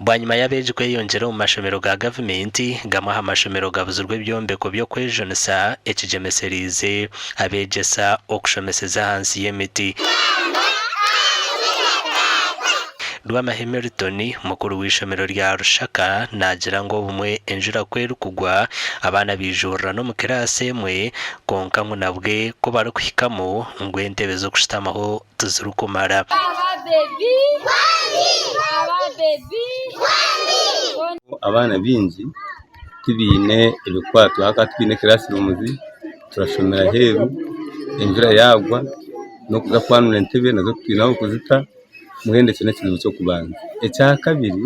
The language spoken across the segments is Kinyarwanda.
bwanyuma y'Abeegi kweyongera mu mashomero ga gavumenti gamaha amashomero gabuzurwa ebyombeko byo kwejonesa ekijemeserize abeegyesa okushomeseza ahansi y'emiti. Rw'amahemeritoni mukuru w'ishomero rya Rushaka nagira ngo bumwe enjura kweru kugwa abana bijurira no mu kirasi emwe konka ngo nabwe ko bari kuhikamu ngo entebe zo kushitamaho tuzirukumara. Abana bingi tubine ebikwato haka tubine classrooms turashomera heru enjura yagwa no kuza kwanura entebe nazo twinaho kuzita muhende cyane kizibu cyo kubanza. Ecya kabiri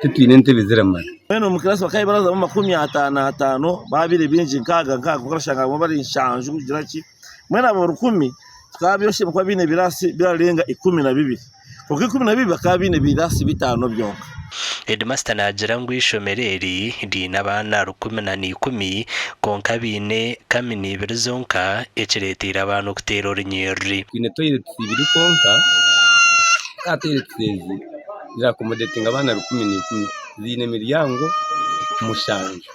tutwine entebe ziramara bene mu class bakaye baraza mu 55 babire bingi nkaga kurashanga ngo bari inshanju kugira ki mwene abo 10 twabiyoshe mu kwa bine birasi birarenga 12 kuko 12 bakabine birasi bitano byonka. Headmaster nagira ngo ishomereri ndi nabana 10 konka bine kamini birizonka ekiretira abantu kutera orinyeri twine toilet ibiri konka kateretsezi zirakomodetinga abana 10 zine miryango mushanje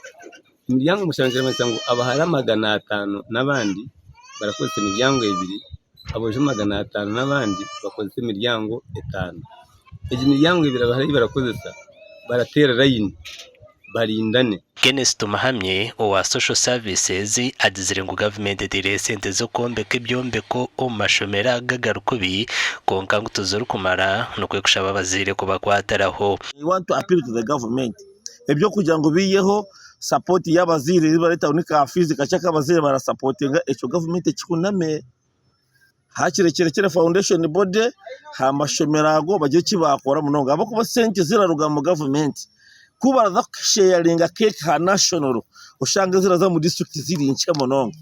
ngo abahara 500 nabandi barakoze imiryango 2 aboje 500 nabandi bakoze imiryango 5 eji miryango 2 bahari barakozesa baratera line barindane. Kenneth Tumahamye owa social services adizire ngo government dire sente zo kombeka ebyombeko omashomera gagarukubi konka ngo tuzuru kumara no kwekushaba bazire kuba kwataraho. We want to appeal to the government ebyo kugira ngo biyeho support y'abazire bareta unika fees kachaka abazire bara supportinga echo government kikuname hakirekere foundation body ha mashomera ago bagiye kibakora munonga abo kuba sente ziraruga mu government kuba sharinga cake ha national ushanga ziraza mu district zirinche munonga.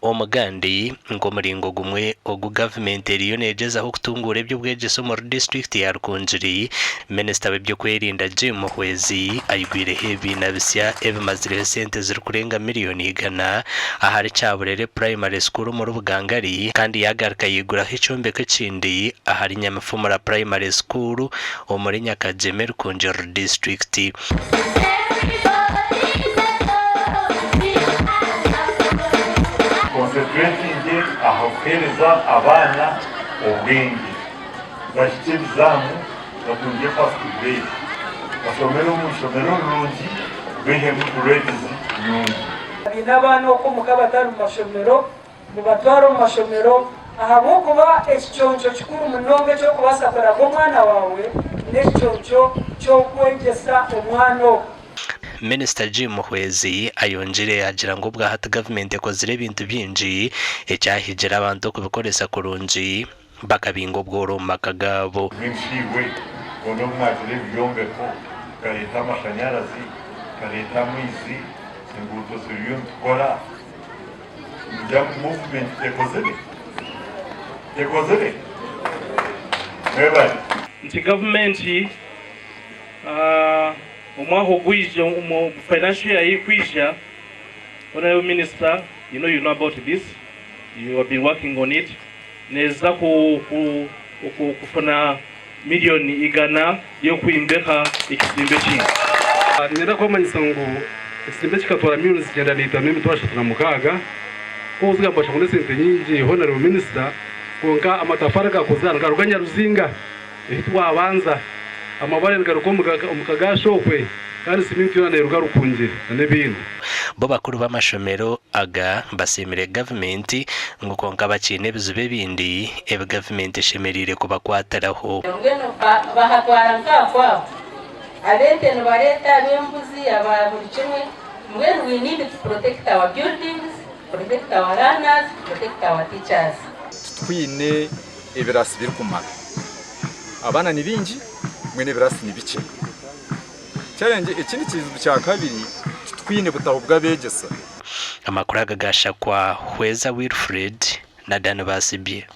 Omugandi ngo muringo gumwe ogu government eriyo negeza aho kutungura ebyo bwegeso mu district ya Rukunjiri. Minister w'ebyo kwerinda Jim Muhwezi ayigwire hebi nabisya ebimazire sente ziri kurenga miliyoni 100 ahari cyaburere primary school mu Rubugangari kandi yagaruka yigura h'icyombeko kindi ahari Nyamafumura primary school omuri Nyakajeme Rukunjiri district. Concentrating ahokereza abana ubwenge bashite bizamu bakungiye first grade basomero mu shomero rungi behe mu grades nyungu n'abana uko mukabatari mu mashomero mu batwaro mu mashomero ahabo kuba ekiconco kikuru munonge cyo kubasakara ko mwana wawe n'ekiconco cyo kwegesa omwana. Minister Jim Muhwezi ayonjire agira ngo bwa hata government ekozire ibintu byinji ecyahijira abantu kubikoresa kurunji bakabingo bworo makagabo binshiwe ono mwatire ebyombeko kareta amashanyarazi kareta amaizi enguuto ziriyo ntukora njya movement ekozire mwebali nti gavumenti omwaho gwija mu financial year yikwija. Honorable Minister, you know about this, you have been working on it. Neza kufuna miliyoni 100 yo kwimbeka ikizimbe kingi nenda kwa manyisa ngo ikizimbe kikatwara miliyoni 936 ko uzigamba cyangwa sente nyingi. Honorable Minister, konka amatafari gakuzana garuganya ruzinga ehitwa abanza amabare ngaruko umukagashokwe kandi siminti yone rugarukunje n'ebintu. Bo bakuru b'amashomero aga basemere government ngo konka bakine bizube bindi ebe government shemerire kuba kwataraho ngeno bahatwara nkakwa abete no bareta bembuzi ababuri kimwe ngeno we need to protect our buildings, protect our learners, protect our teachers. Twine ebirasi birikumara abana ni bingi mwene birasi ni bike challenge ikindi kizu cya kabiri twine butaho bw'abegesa. Amakuru agashakwa Hweza Wilfred na Dan Basibye.